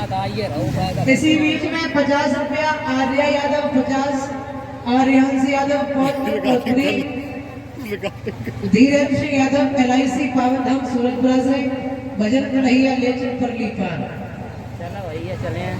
इसी बीच में 50 रुपया आर्या यादव 50, आर्यहंस यादव पौत्री, धीरेन्द्र सिंह यादव LIC पावन धाम सूरतपुरा से भजन कन्हैया लेजन पर लीपार। चलो भैया चले हैं।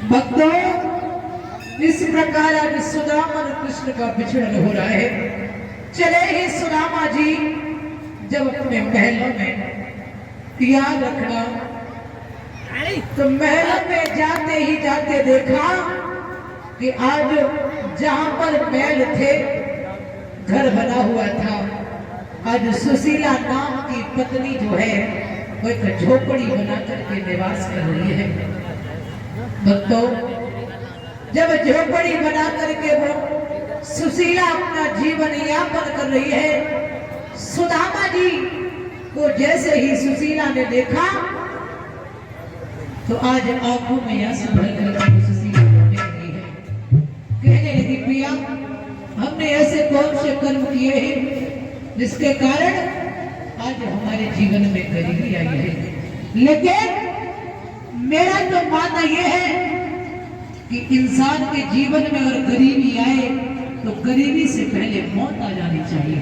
भक्तों, इस प्रकार आज सुदामा और कृष्ण का बिछड़न हो रहा है। चले ही सुदामा जी जब अपने महलों में, याद रखना, तो महलों में जाते ही जाते देखा कि आज जहां पर महल थे, घर बना हुआ था, आज सुशीला नाम की पत्नी जो है वो एक झोपड़ी बना करके निवास कर रही है। भक्तों, जब झोपड़ी बना करके वो सुशीला अपना जीवन यापन कर रही है, सुदामा जी को जैसे ही सुशीला ने देखा तो आज आंखों में आंसू भर कर सुशीला रोने लगी है। कहने लगी, पिया, हमने ऐसे कौन से कर्म किए हैं जिसके कारण आज हमारे जीवन में गरीबी आई है, लेकिन मेरा तो मानना यह है कि इंसान के जीवन में अगर गरीबी आए तो गरीबी से पहले मौत आ जानी चाहिए।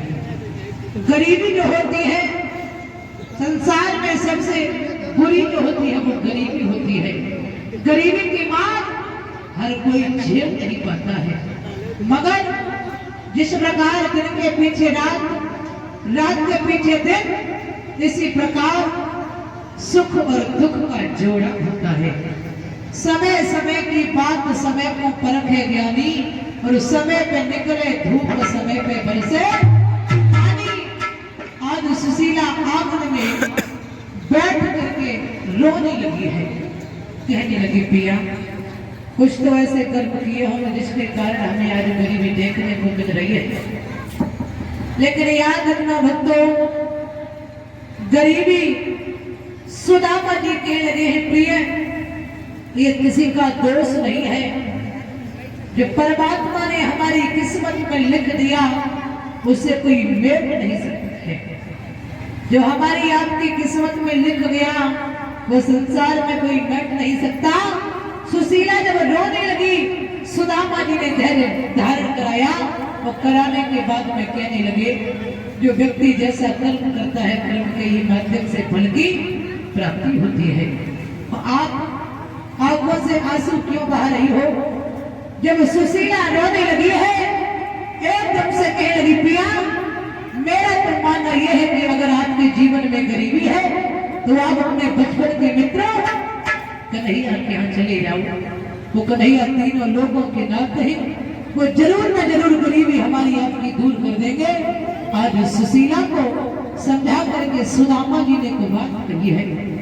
गरीबी जो होती है संसार में सबसे बुरी जो होती है वो गरीबी होती है। गरीबी की मार हर कोई झेल नहीं पाता है, मगर जिस प्रकार दिन के पीछे रात, रात के पीछे दिन, इसी प्रकार सुख और दुख का जोड़ा होता है। समय समय की बात समय को परखे ज्ञानी, और समय पे निकले धूप, समय पे बरसे पानी। आज सुशीला आंगन में बैठ करके रोने लगी है। कहने लगी, पिया, कुछ तो ऐसे कर्म किए होंगे जिसके कारण हमें आज गरीबी देखने को मिल रही है, लेकिन याद रखना भक्तों, गरीबी सुदामा जी कह रहे हैं, प्रिय, ये किसी का दोष नहीं है। जो परमात्मा ने हमारी किस्मत में लिख दिया उसे कोई मेट नहीं सकता है। जो हमारी आपकी किस्मत में लिख गया वो संसार में कोई मेट नहीं सकता। सुशीला जब रोने लगी, सुदामा जी ने धैर्य धारण कराया, और कराने के बाद में कहने लगे, जो व्यक्ति जैसा कर्म करता है कर्म के ही माध्यम से फल की प्राप्ति होती है। आप आंखों से आंसू क्यों बहा रही हो? जब सुशीला रोने लगी है, एकदम से कहने लगी, पिया मेरा तो मानना यह है कि अगर आपके जीवन में गरीबी है तो आप अपने बचपन के मित्रों कन्हैया के यहाँ चले जाओ। वो कन्हैया तीनों लोगों के नाते हैं, वो जरूर न जरूर गरीबी हमारी आपकी दूर कर देंगे। आज सुशीला को समझा करके सुदामा जी ने को बात कही है।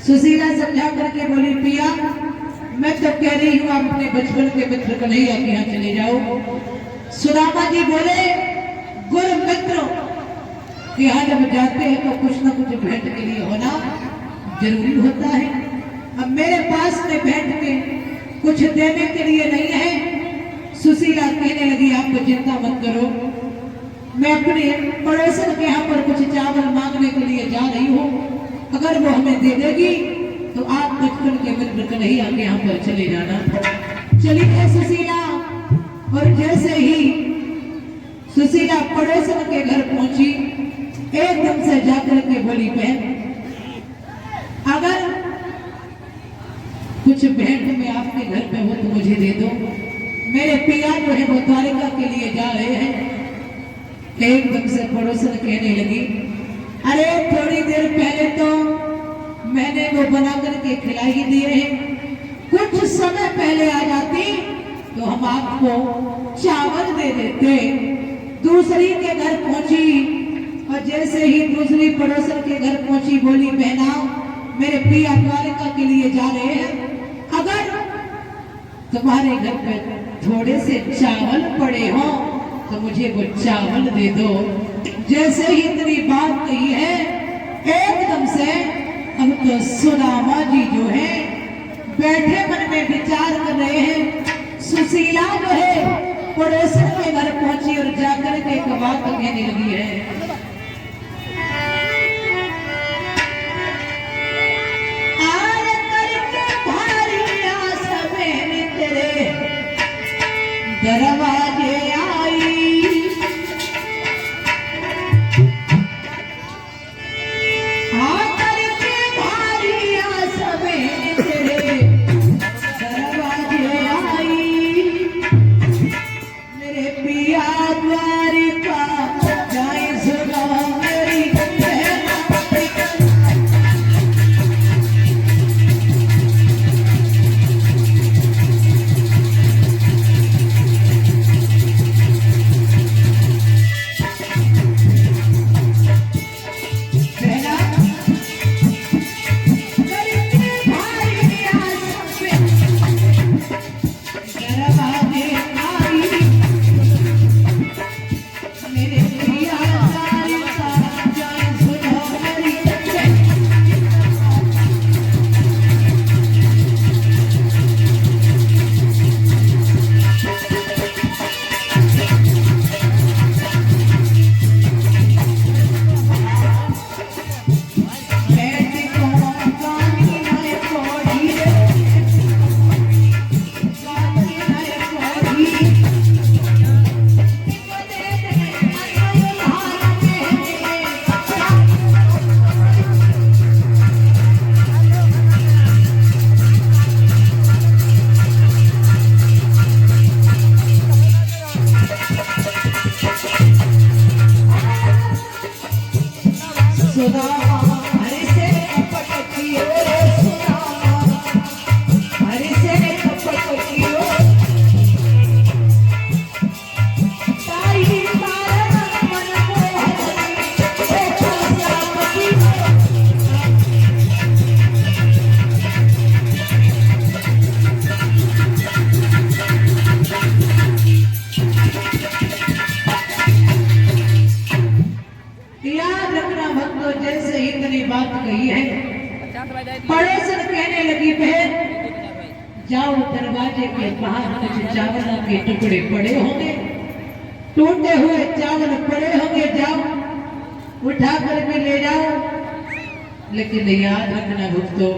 सुशीला समझा करके बोली, पिया मैं तो कह रही हूँ आप अपने बचपन के मित्र कन्हैया के यहाँ चले जाओ। सुदामा जी बोले, गुरु मित्रों के यहाँ जब जाते हैं तो कुछ न कुछ भेंट के लिए होना जरूरी होता है। अब मेरे पास में भेंट में कुछ देने के लिए नहीं है। सुशीला कहने लगी, आपको चिंता मत करो, मैं अपने पड़ोसन के यहाँ पर कुछ चावल मांगने के लिए जा रही हूँ, अगर वो हमें दे देगी तो आप बचपन के मित्र कन्हैया के यहाँ पर चले जाना। चली है सुशीला, और जैसे ही सुशीला पड़ोसन के घर पहुंची, एकदम से जाकर के बोली, बहन अगर कुछ भेंट में आपके घर पे हो तो मुझे दे दो, मेरे पिया जो है वो द्वारिका के लिए जा रहे हैं। एकदम से पड़ोसन कहने लगी, अरे थोड़ी देर पहले तो मैंने वो बना करके खिला ही दिए हैं, कुछ समय पहले आ जाती तो हम आपको चावल दे देते। दूसरी के घर पहुंची, और जैसे ही दूसरी पड़ोसन के घर पहुंची, बोली, बहना मेरे पिया द्वारिका के लिए जा रहे हैं, अगर तुम्हारे घर पे थोड़े से चावल पड़े हो तो मुझे वो चावल दे दो। जैसे ही इतनी बात कही है एकदम से अब तो सुदामा जी जो है बैठे मन में विचार कर रहे हैं। सुशीला जो है पड़ोसन के घर पहुंची और जाकर के एक बात कहने लगी है। आर करके भारी आस में तेरे दरवाजे आई, हाँ करके भारी आस में तेरे दरवाजे आई। मेरे पिया द्वारिका जाए सुना मेरी पड़ोसन कहने लगी बहन जाओ दरवाजे के बाहर कुछ चावल के टुकड़े पड़े होंगे, टूटे हुए चावल पड़े होंगे, जाओ उठा करके ले जाओ। लेकिन याद रखना भक्तों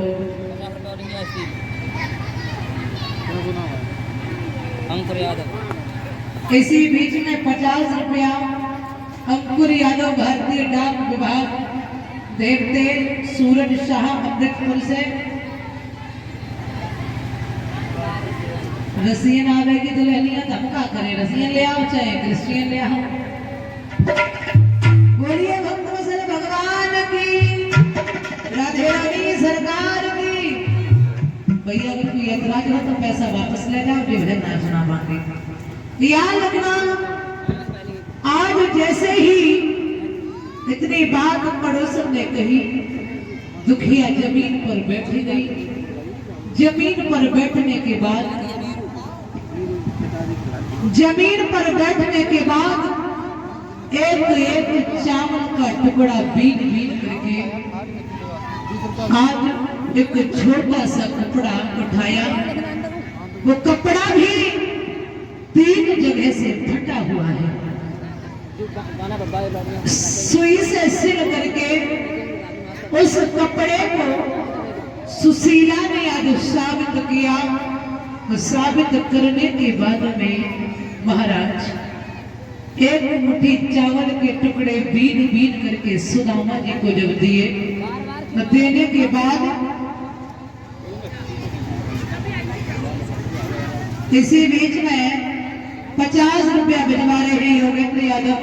अंकुर यादव इसी बीच में 50 रुपया अंकुर यादव भारतीय डाक विभाग देवते सूरज शाह अमृतपुर से रसियन आवेगी दुल्हनिया धमका करे, रसियन ले आओ चाहे क्रिश्चियन ले आओ। बोलिए भक्त वत्सल भगवान की, राधे रानी सरकार की। भैया अगर कोई ऐतराज हो तो पैसा वापस ले जाओ, जो भजन ना सुना पाएंगे। याद रखना आज जैसे ही इतनी बात पड़ोसन ने कही, दुखिया जमीन पर बैठी गई। जमीन पर बैठने के बाद एक चावल का टुकड़ा बीन बीन करके आज एक छोटा सा कपड़ा उठाया। वो कपड़ा भी 3 जगह से फटा हुआ है। सुई से सिल करके उस कपड़े को सुशीला ने आज साबित किया। साबित करने के बाद में महाराज एक मुट्ठी चावल के टुकड़े बीन बीन करके सुदामा जी को जब दिए, देने के बाद इसी बीच में 50 रुपया भिजवा रहे हैं योगेंद्र यादव।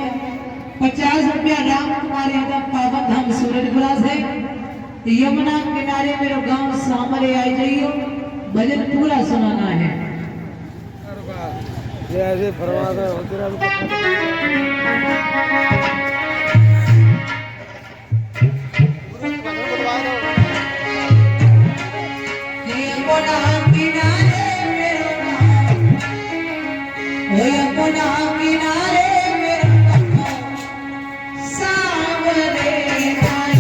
50 रुपया राम कुमार यादव पावन धाम सूरजपुरा से। यमुना किनारे मेरे गांव सामरे आई जाइयो, भजन पूरा सुनाना है। ऐसे फरमा दो यमुना किनारे मेरे ओ यमुना किनारे मेरा सांवरे आई।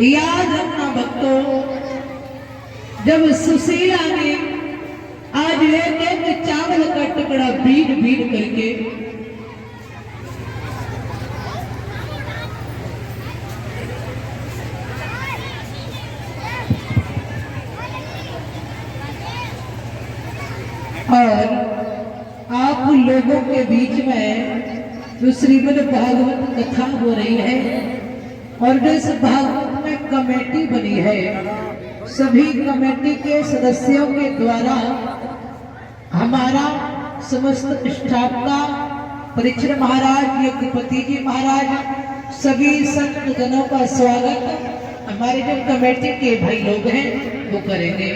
याद रखना भक्तों, जब सुशीला ने आज एक एक चावल का टुकड़ा बीन बीन करके और आप लोगों के बीच में जो श्रीमद् भागवत कथा हो रही है और जो इस भागवत में कमेटी बनी है, सभी कमेटी के सदस्यों के द्वारा हमारा समस्त स्टाफ का, परीक्षण महाराज, यज्ञपति जी महाराज, सभी संत जनों का स्वागत हमारे जो कमेटी के भाई लोग हैं वो करेंगे।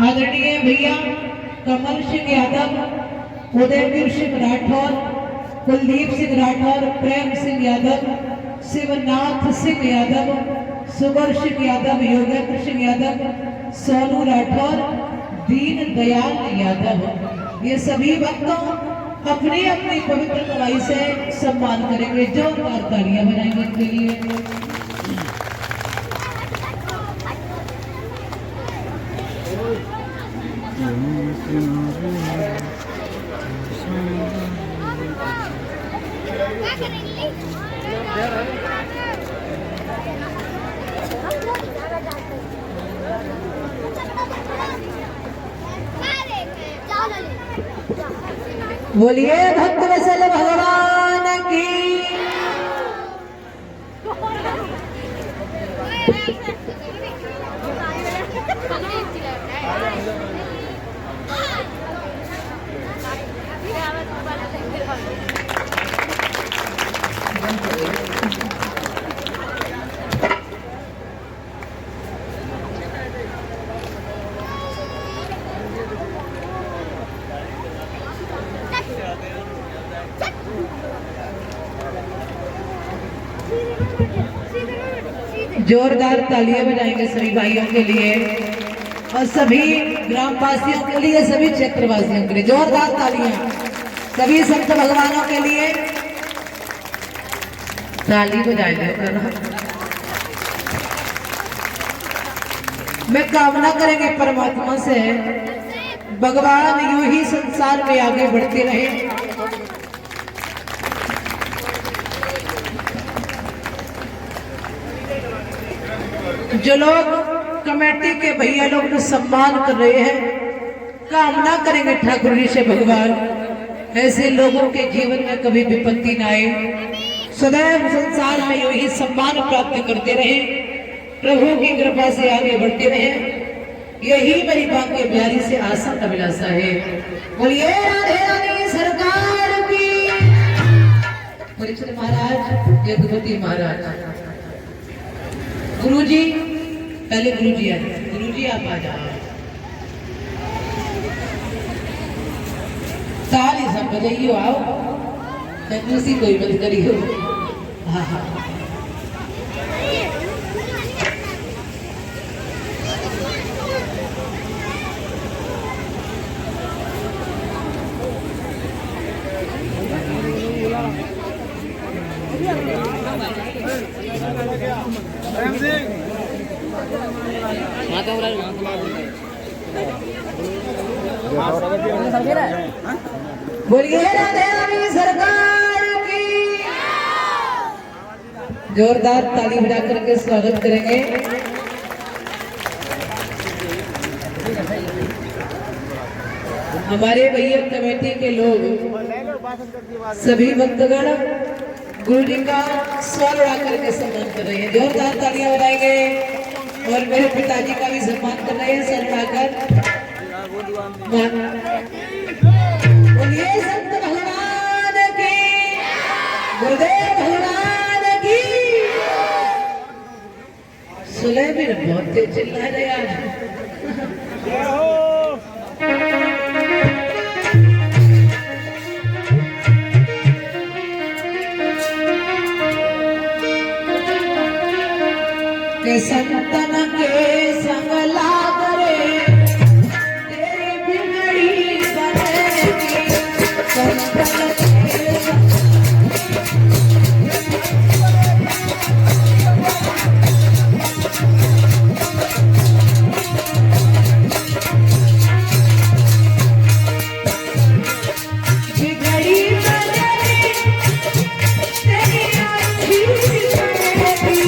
आदरणीय भैया कमल सिंह यादव, उदयवीर सिंह राठौर, कुलदीप सिंह राठौर, प्रेम सिंह यादव, शिवनाथ सिंह यादव, सुबर सिंह यादव, योगेंद्र सिंह यादव, सोनू राठौर, दीन दयाल यादव, ये सभी भक्तों अपनी अपनी पवित्र कमाई से सम्मान करेंगे। जोरदार तालियां बजाएंगे इनके लिए। बोलिए भक्त वत्सल भगवान की। जोरदार तालियां बजाएंगे सभी भाइयों के लिए और सभी ग्रामवासियों के लिए, सभी क्षेत्रवासियों के लिए जोरदार तालियां, सभी संत भगवानों के लिए ताली बजाएंगे। मैं कामना करेंगे परमात्मा से भगवान यूं ही संसार में आगे बढ़ते रहे। जो लोग कमेटी के भैया लोग जो सम्मान कर रहे हैं, कामना करेंगे ठाकुर जी से भगवान ऐसे लोगों के जीवन में कभी विपत्ति न आए, सदैव संसार में यूं ही सम्मान प्राप्त करते रहे, प्रभु की कृपा से आगे बढ़ते रहे। यही मेरी भाग्य प्यारी से आशा अभिलाषा है। बोलिए राधे राधे सरकार की। परिचय महाराज, यदुपति महाराज, गुरुजी, पहले गुरुजी आए। गुरुजी आप आ जाओ। ताली सब बजाइयो, आओ, कंजूसी कोई मत करियो। हाँ हाँ बोलिए राधे राधे सरकार की। जोरदार ताली बजा करके स्वागत करेंगे। हमारे भैया कमेटी के लोग, सभी भक्तगण गुरु जी का स्वर उड़ा करके सम्मान कर रहे हैं। जोरदार तालियां बजाएंगे और मेरे पिताजी का भी सम्मान कर रहे हैं सर उठाकर। बोलिए संत भगवान की, गुरुदेव भगवान की। सुलेमान बहुत तेज चिल्ला रहे आज। के संतन के संग लाग रे, तेरी बिगड़ी बनेगी। संतन के संग बिगड़ी बनेगी, तेरी अच्छी बनेगी।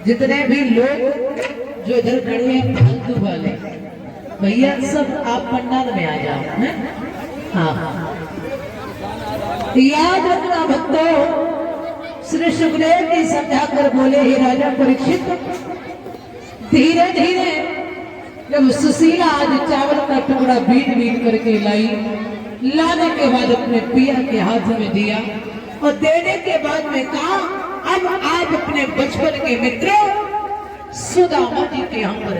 जितने भी लोग जो इधर खड़े हैं फालतू वाले, भैया सब आप पंडाल में आ जाओ, हैं? हाँ, याद रखना भक्तों, श्री सुखदेव जी समझाकर बोले, हे राजा परीक्षित, धीरे धीरे जब सुशीला आज चावल का टुकड़ा बीन बीन करके लाई, लाने के बाद अपने पिया के हाथ में दिया और देने के बाद में कहा, अब आप अपने बचपन के मित्रों सुदामा जी के यहाँ पर,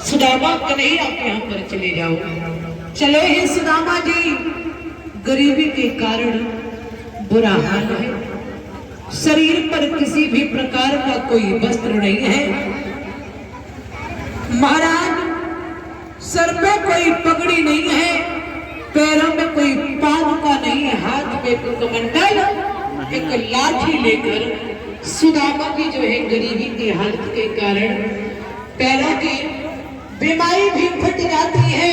सुदामा कन्हैया के यहाँ पर चले जाओ। चले ही सुदामा जी, गरीबी के कारण बुरा हाल है, शरीर पर किसी भी प्रकार का कोई वस्त्र नहीं है। महाराज, सर पे कोई पगड़ी नहीं है, पैरों में कोई पादुका नहीं है, हाथ में एक कमंडल, एक लाठी लेकर सुदामा की जो है गरीबी की हालत के कारण पैरों की बीमारी भी फट जाती है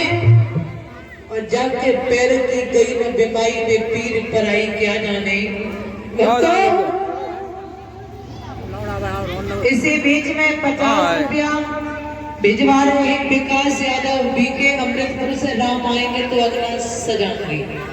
और जाके पैर की गई में बीमारी में पीर पर आई क्या जाने। इसी बीच में 50 रुपया भिजवा रहे हैं विकास यादव बीके अमृतपुर से। राम आएंगे तो अगला सजाएंगे।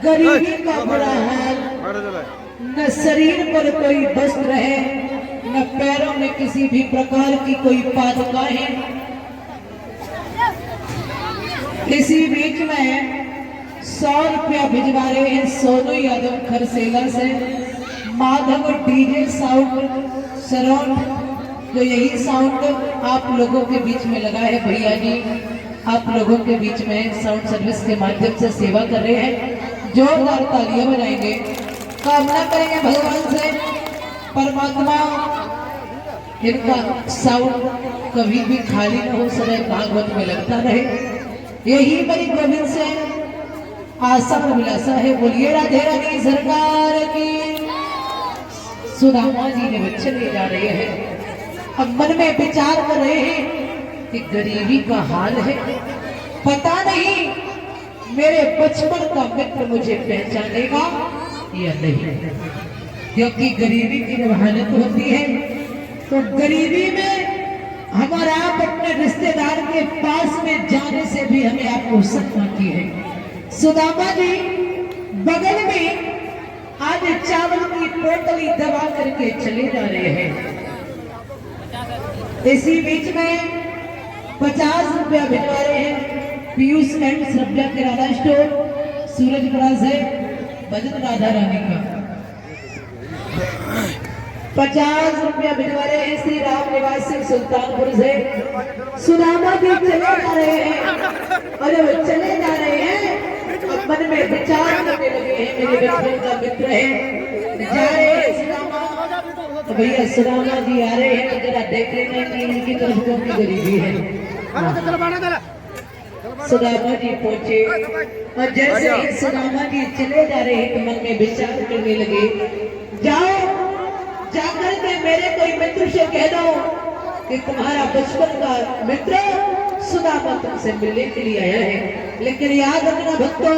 गरीबी का बुरा हाल, न शरीर पर कोई वस्त्र है, न पैरों में किसी भी प्रकार की कोई पादुका है। इसी बीच में 100 रुपया भिजवा रहे हैं सोनू यादव खरसेला से। माधव डीजे साउंड सराउंड, तो यही साउंड आप लोगों के बीच में लगा है भैया जी, आप लोगों के बीच में साउंड सर्विस के माध्यम से सेवा कर रहे हैं। जोरदार तालियां बजाएंगे, कामना करेंगे भगवान से परमात्मा इनका साउंड कभी भी खाली न हो, सदैव भागवत में लगता रहे, यही मेरी गोविंद से आशा और अभिलाषा है। बोलिए राधे राधे सरकार की। सुदामा जी ने बच्चे ले जा रहे हैं, अब मन में विचार कर रहे हैं कि गरीबी का हाल है, पता नहीं मेरे बचपन का मित्र मुझे पहचानेगा या नहीं, क्योंकि गरीबी की जब हालत होती है तो गरीबी में हमारा आप अपने रिश्तेदार के पास में जाने से भी हमें आपको शक आती है। सुदामा जी बगल में आज चावल की पोटली दबा करके चले जा रहे हैं। इसी बीच में 50 रुपया भिजवा रहे हैं Piyush and Shraddha kirana store Surajpura से, भजन राधा रानी का। 50 रुपया भिजवाए हैं श्री राम निवासी सुल्तानपुर से। सुदामा जी चले जा रहे हैं और जब चले जा रहे हैं तो मन में विचार करने लगे हैं, मेरे बचपन का मित्र है जा रहे हैं सुदामा। तो भैया सुदामा जी आ रहे हैं, जरा देख लेना कि इनकी तरफ कौन सी गरीबी है। सुदामा जी पहुंचे और जैसे ही सुदामा जी चले जा रहे हैं तो मन में विचार करने लगे, जाओ जाकर के मेरे कोई मित्र से कह दो कि तुम्हारा बचपन का मित्र सुदामा तुमसे मिलने के लिए आया है। लेकिन याद रखना भक्तों,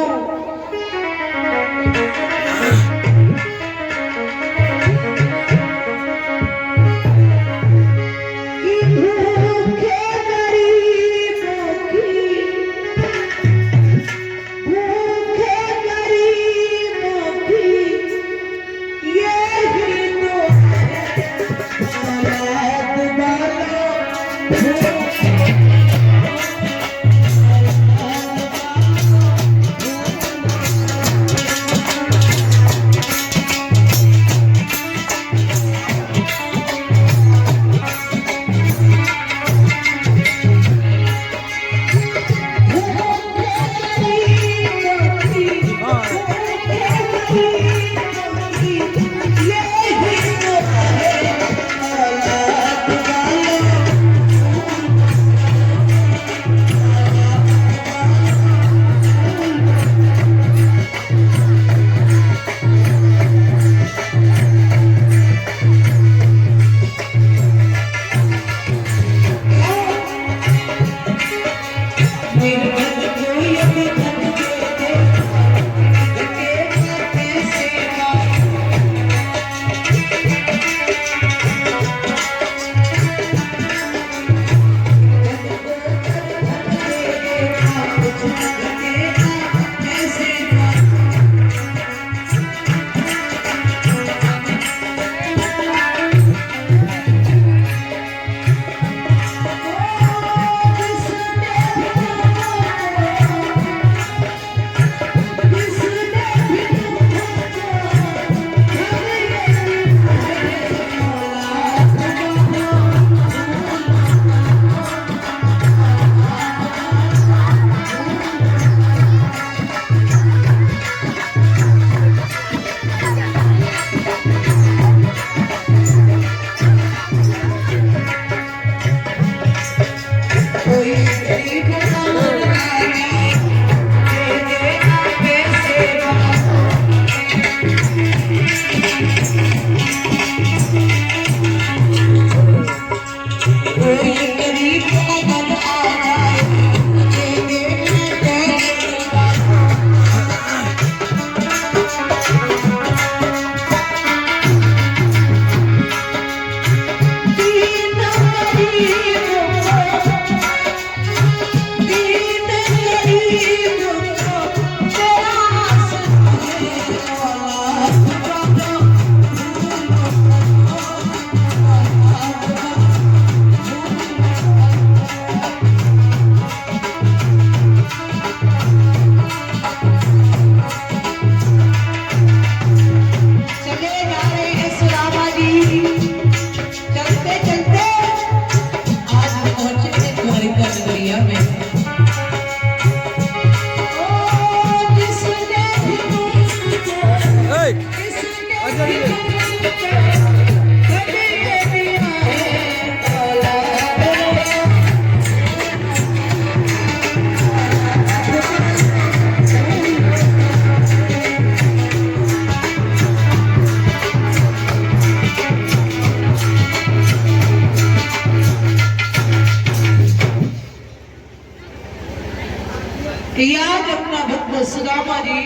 याद अपना भक्त सुदामा जी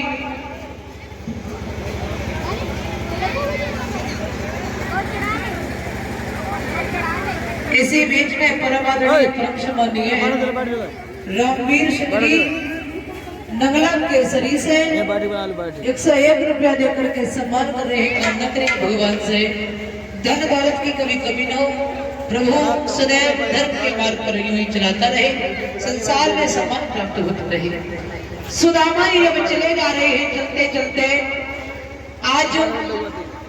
इसी बीच में परम आदरणीय परम सम्माननीय रामवीर सिंह जी नगला केसरी से 101 रुपया देकर के सम्मान कर रहे हैं। कामना करें भगवान से धन दौलत की कभी कमी न हो, प्रभु सदैव धर्म के मार्ग पर यूं ही चलाता रहे, संसार में सम्मान प्राप्त होता रहे। सुदामा जी अब चले जा रहे हैं, चलते चलते आज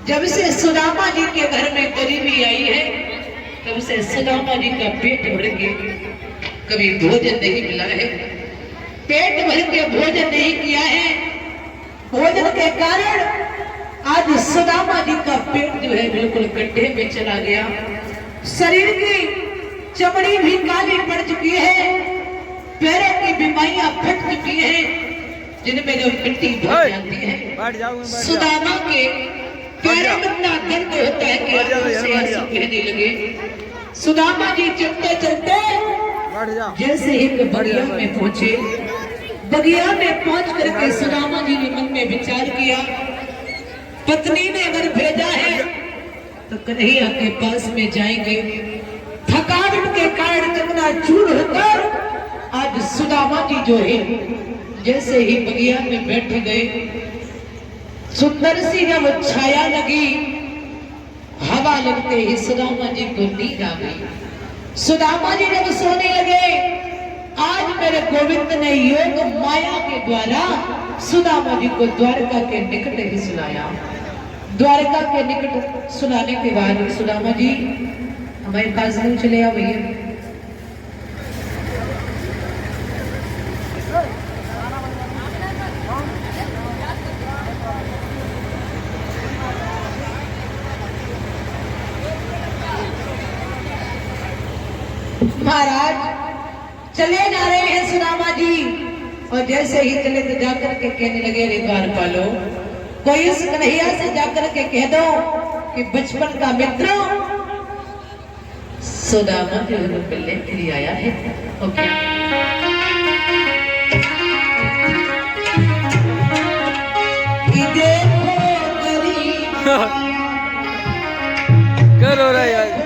जब से सुदामा जी के घर में गरीबी आई है तब से सुदामा जी का पेट भर के कभी भोजन नहीं मिला है, पेट भर के भोजन नहीं किया है। भोजन के कारण आज सुदामा जी का पेट जो है बिल्कुल गड्ढे में चला गया, शरीर की चमड़ी भी काली पड़ चुकी है, पैरों की बीमारियां फट चुकी है, जिनमें जो मिट्टी भर जाती है। सुदामा के पैरों में इतना दर्द होता है कि आंसू बहने लगे। सुदामा जी चलते चलते जैसे एक बगिया में पहुंचे, बगिया में पहुंच करके सुदामा जी ने मन में विचार किया, पत्नी ने अगर भेजा है तो कन्हैया के पास में जाएंगे। थकावट के कारण चकना चूर होकर आज सुदामा जी जो है जैसे ही बगिया में बैठ गए, सुंदर सी जब छाया लगी, हवा लगते ही सुदामा जी को नींद आ गई। सुदामा जी जब सोने लगे, आज मेरे गोविंद ने योग माया के द्वारा सुदामा जी को द्वारका के निकट ही सुलाया। द्वारका के निकट सुनाने के बाद सुदामा जी हमारे पास नहीं चले आओ भैया। महाराज चले जा रहे हैं सुदामा जी, और जैसे ही चले तो जाकर के कहने लगे, रे द्वारपालो, कोई इस कन्हैया से जाकर के कह दो कि बचपन का मित्र सुदामा जो मिलने के लिए आया है। ओके करो रे यार।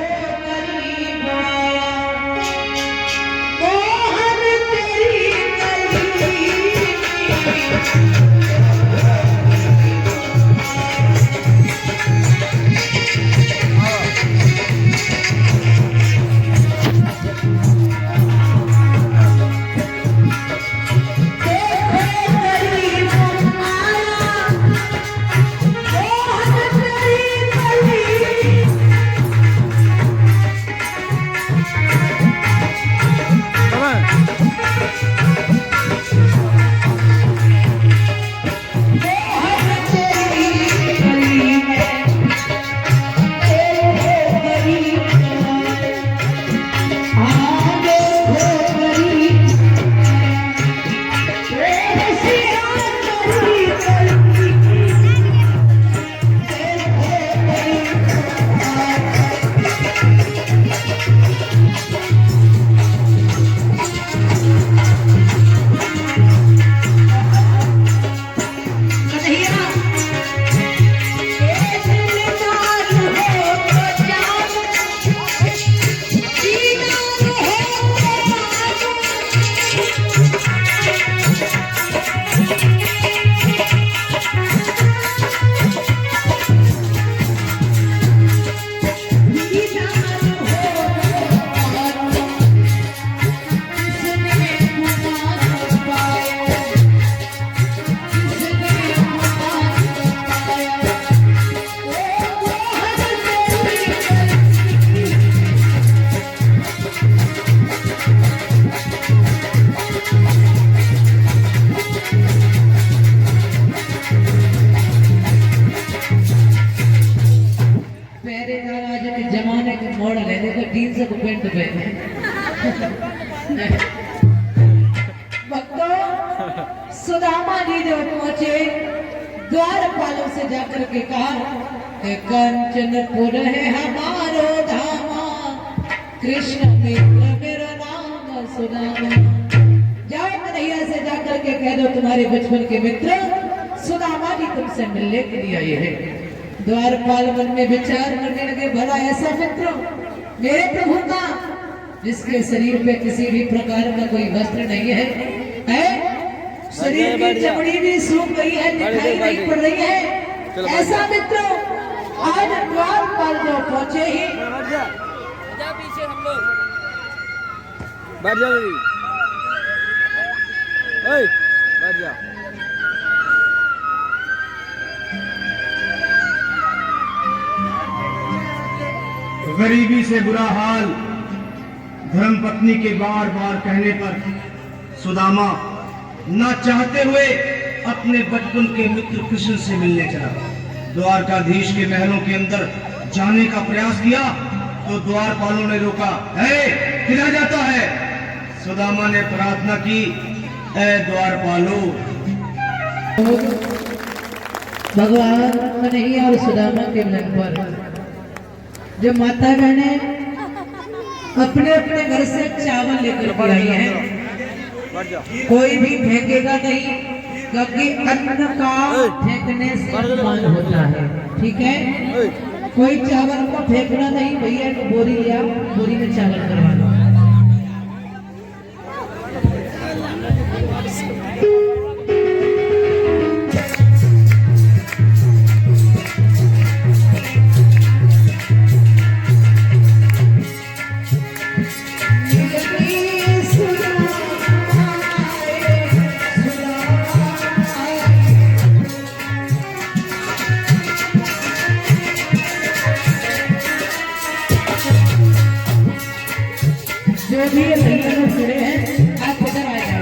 सुदामा जी जब पहुंचे, द्वारपालों से जाकर के कहा कि कंचनपुर है हमारो धामा, कृष्ण मित्र मेरा नाम सुदामा। जाओ कन्हैया से जाकर के कह दो तुम्हारे बचपन के मित्र सुदामा जी तुमसे मिलने के लिए आए हैं। द्वारपाल मन में विचार करने लगे, भला ऐसा मित्र मेरे प्रभु का जिसके शरीर पे किसी भी प्रकार का कोई वस्त्र नहीं है, शरीर की चमड़ी भी सूख गई है, दिखाई नहीं पड़ रही है, ऐसा मित्र आज द्वारपाल जो पहुंचे ही पीछे हम लोग बैठ जाओ, बैठ जाओ। गरीबी से बुरा हाल धर्मपत्नी के बार बार कहने पर सुदामा न चाहते हुए अपने बचपन के मित्र कृष्ण से मिलने चला। द्वारकाधीश के महलों के अंदर जाने का प्रयास किया तो द्वारपालों ने रोका। किधर जाता है? सुदामा ने प्रार्थना की, ऐ द्वारपालों, भगवान कन्हैया और सुदामा के मिलन पर जो माता बहने अपने अपने घर से चावल लेकर के आई हैं, बढ़ जा। कोई भी फेंकेगा नहीं, क्योंकि अन्न का फेंकने से मान होता है। ठीक है, कोई चावल को फेंकना नहीं। भैया को बोरी लिया, बोरी में चावल करवा लो। जो भी ये भैया लोग खड़े हैं, आप इधर आ जाओ,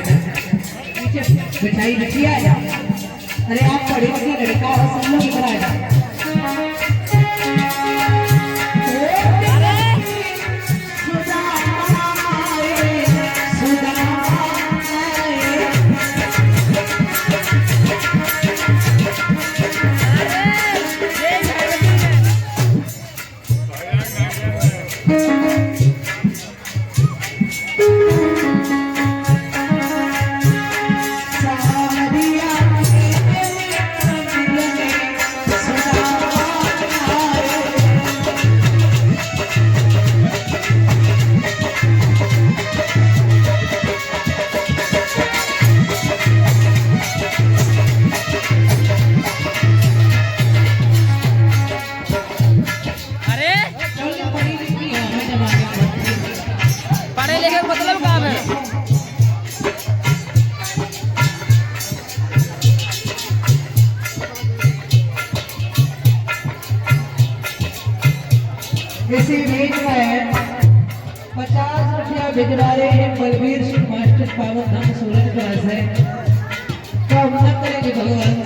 नीचे बिठाई बिछी आ जाओ। अरे आप पढ़े लिखे लड़का हो, सब लोग इधर आ जाओ। पढ़े लिखे का मतलब क्या है? इसी बीच में 50 रुपया भिजवा रहे हैं बलबीर सिंह मास्टर पावन धाम सूरज कला से। तो हम न करेंगे भगवान